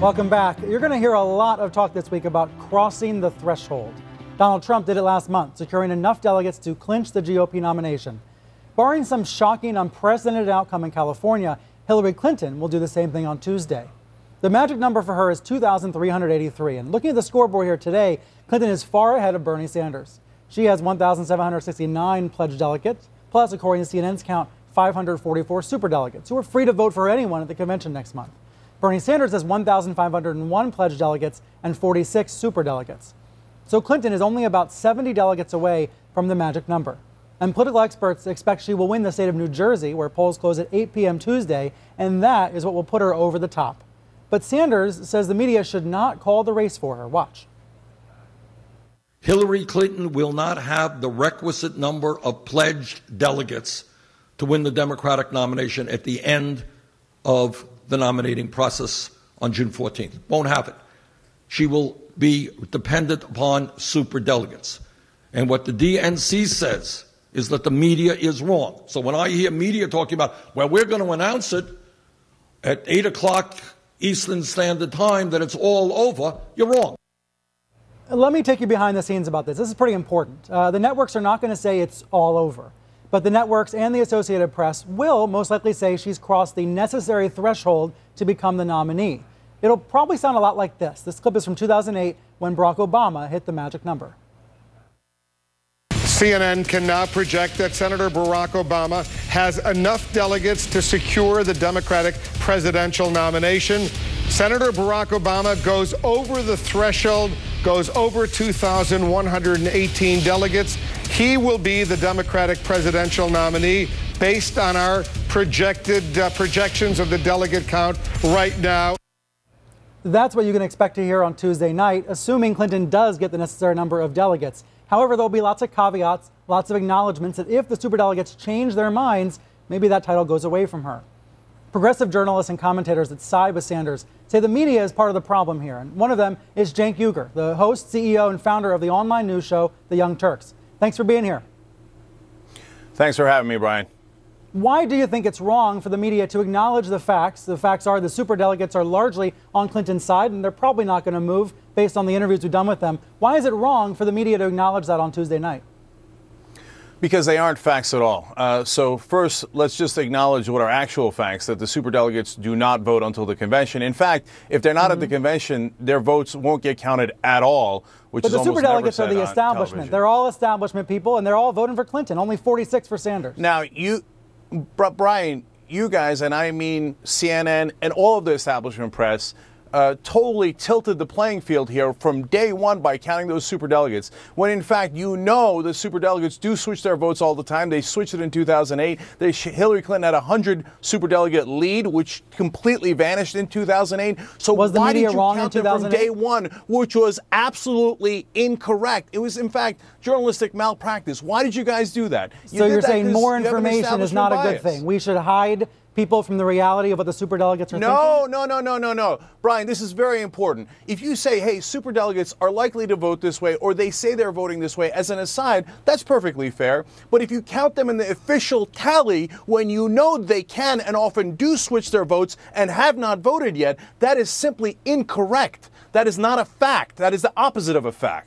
Welcome back. You're going to hear a lot of talk this week about crossing the threshold. Donald Trump did it last month, securing enough delegates to clinch the GOP nomination. Barring some shocking, unprecedented outcome in California, Hillary Clinton will do the same thing on Tuesday. The magic number for her is 2,383. And looking at the scoreboard here today, Clinton is far ahead of Bernie Sanders. She has 1,769 pledged delegates, plus, according to CNN's count, 544 superdelegates who are free to vote for anyone at the convention next month. Bernie Sanders has 1,501 pledged delegates and 46 superdelegates. So Clinton is only about 70 delegates away from the magic number. And political experts expect she will win the state of New Jersey, where polls close at 8 p.m. Tuesday, and that is what will put her over the top. But Sanders says the media should not call the race for her. Watch. Hillary Clinton will not have the requisite number of pledged delegates to win the Democratic nomination at the end of the nominating process on June 14th. Won't have it. She will be dependent upon superdelegates. And what the DNC says is that the media is wrong. So when I hear media talking about, well, we're going to announce it at 8 o'clock Eastern Standard Time that it's all over, you're wrong. Let me take you behind the scenes about this. This is pretty important. The networks are not going to say it's all over. But the networks and the Associated Press will most likely say she's crossed the necessary threshold to become the nominee. It'll probably sound a lot like this. This clip is from 2008 when Barack Obama hit the magic number. CNN can now project that Senator Barack Obama has enough delegates to secure the Democratic presidential nomination. Senator Barack Obama goes over the threshold, goes over 2,118 delegates. He will be the Democratic presidential nominee based on our projections of the delegate count right now. That's what you can expect to hear on Tuesday night, assuming Clinton does get the necessary number of delegates. However, there'll be lots of caveats, lots of acknowledgments that if the superdelegates change their minds, maybe that title goes away from her. Progressive journalists and commentators that side with Sanders say the media is part of the problem here. And one of them is Cenk Uygur, the host, CEO, and founder of the online news show, The Young Turks. Thanks for being here. Thanks for having me, Brian. Why do you think it's wrong for the media to acknowledge the facts? The facts are the superdelegates are largely on Clinton's side, and they're probably not going to move based on the interviews we've done with them. Why is it wrong for the media to acknowledge that on Tuesday night? Because they aren't facts at all. So first, let's just acknowledge what are actual facts, that the superdelegates do not vote until the convention. In fact, if they're not at the convention, their votes won't get counted at all, which is almost never said on television. But the superdelegates are the establishment. They're all establishment people, and they're all voting for Clinton. Only 46 for Sanders. Now, Brian, you guys, and I mean CNN and all of the establishment press, totally tilted the playing field here from day one by counting those superdelegates, when in fact you know the superdelegates do switch their votes all the time. They switched it in 2008. Hillary Clinton had a 100 superdelegate lead, which completely vanished in 2008. So was the media wrong in 2008? From day one, which was absolutely incorrect. It was, in fact, journalistic malpractice. Why did you guys do that? So you're saying more information is not a good thing. We should hide people from the reality of what the superdelegates are thinking? No. Brian, this is very important. If you say, hey, superdelegates are likely to vote this way, or they say they're voting this way, as an aside, that's perfectly fair. But if you count them in the official tally when you know they can and often do switch their votes and have not voted yet, that is simply incorrect. That is not a fact. That is the opposite of a fact.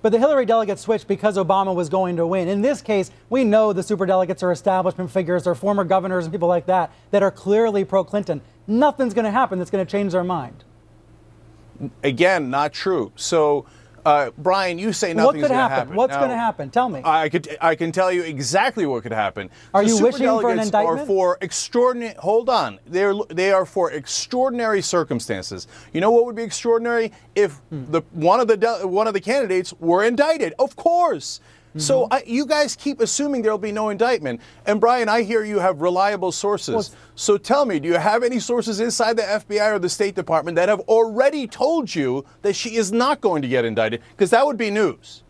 But the Hillary delegates switched because Obama was going to win. In this case, we know the superdelegates are establishment figures or former governors and people like that are clearly pro-Clinton. Nothing's going to happen that's going to change their mind. Again, not true. So, Brian, you say nothing's going to happen. What's going to happen? Tell me. I can tell you exactly what could happen. Are you wishing for an indictment? Are for extraordinary. Hold on. They are for extraordinary circumstances. You know what would be extraordinary? If one of the candidates were indicted. Of course. So you guys keep assuming there'll be no indictment. And Brian, I hear you have reliable sources. So tell me, do you have any sources inside the FBI or the State Department that have already told you that she is not going to get indicted? Because that would be news.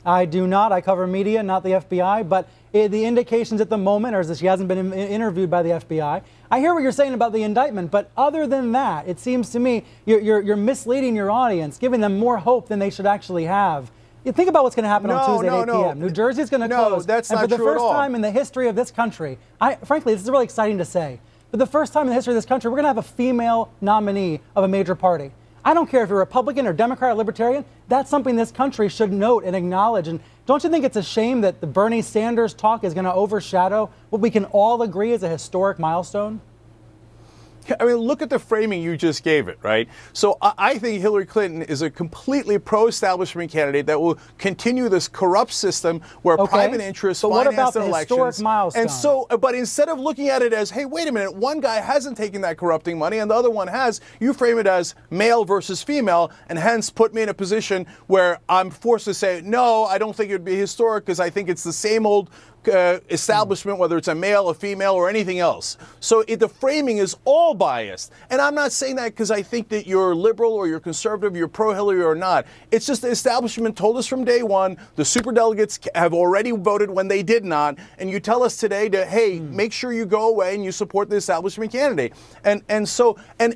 I do not. I cover media, not the FBI. But the indications at the moment are that she hasn't been interviewed by the FBI. I hear what you're saying about the indictment, but other than that, it seems to me you're misleading your audience, giving them more hope than they should actually have. You think about what's going to happen on Tuesday at 8 p.m. New Jersey's going to close. That's and not for the true at first all. time in the history of this country, frankly, this is really exciting to say. For the first time in the history of this country, we're going to have a female nominee of a major party. I don't care if you're Republican or Democrat or Libertarian. That's something this country should note and acknowledge. And don't you think it's a shame that the Bernie Sanders talk is going to overshadow what we can all agree is a historic milestone? I mean, look at the framing you just gave it, right? So I think Hillary Clinton is a completely pro-establishment candidate that will continue this corrupt system where private interests finance their elections. And so, but instead of looking at it as, hey, wait a minute, one guy hasn't taken that corrupting money and the other one has, you frame it as male versus female, and hence put me in a position where I'm forced to say, no, I don't think it would be historic because I think it's the same old establishment, whether it's a male, a female, or anything else. So the framing is all biased. And I'm not saying that because I think that you're liberal or you're conservative, you're pro-Hillary or not. It's just the establishment told us from day one, the superdelegates have already voted when they did not, and you tell us today to, hey, make sure you go away and you support the establishment candidate. And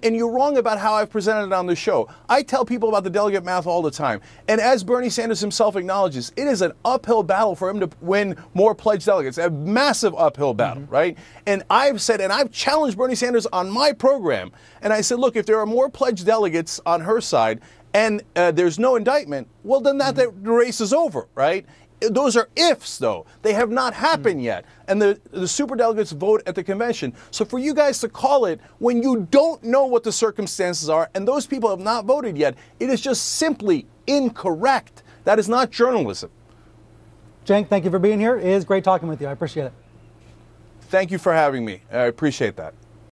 you're wrong about how I've presented it on the show. I tell people about the delegate math all the time. And as Bernie Sanders himself acknowledges, it is an uphill battle for him to win more pledged delegates, a massive uphill battle, right? And I've said, and I've challenged Bernie Sanders on my program, and I said, look, if there are more pledged delegates on her side and there's no indictment, well, then the race is over, right? Those are ifs, though. They have not happened yet. And the superdelegates vote at the convention. So for you guys to call it when you don't know what the circumstances are and those people have not voted yet, it is just simply incorrect. That is not journalism. Cenk, thank you for being here. It is great talking with you. I appreciate it. Thank you for having me. I appreciate that.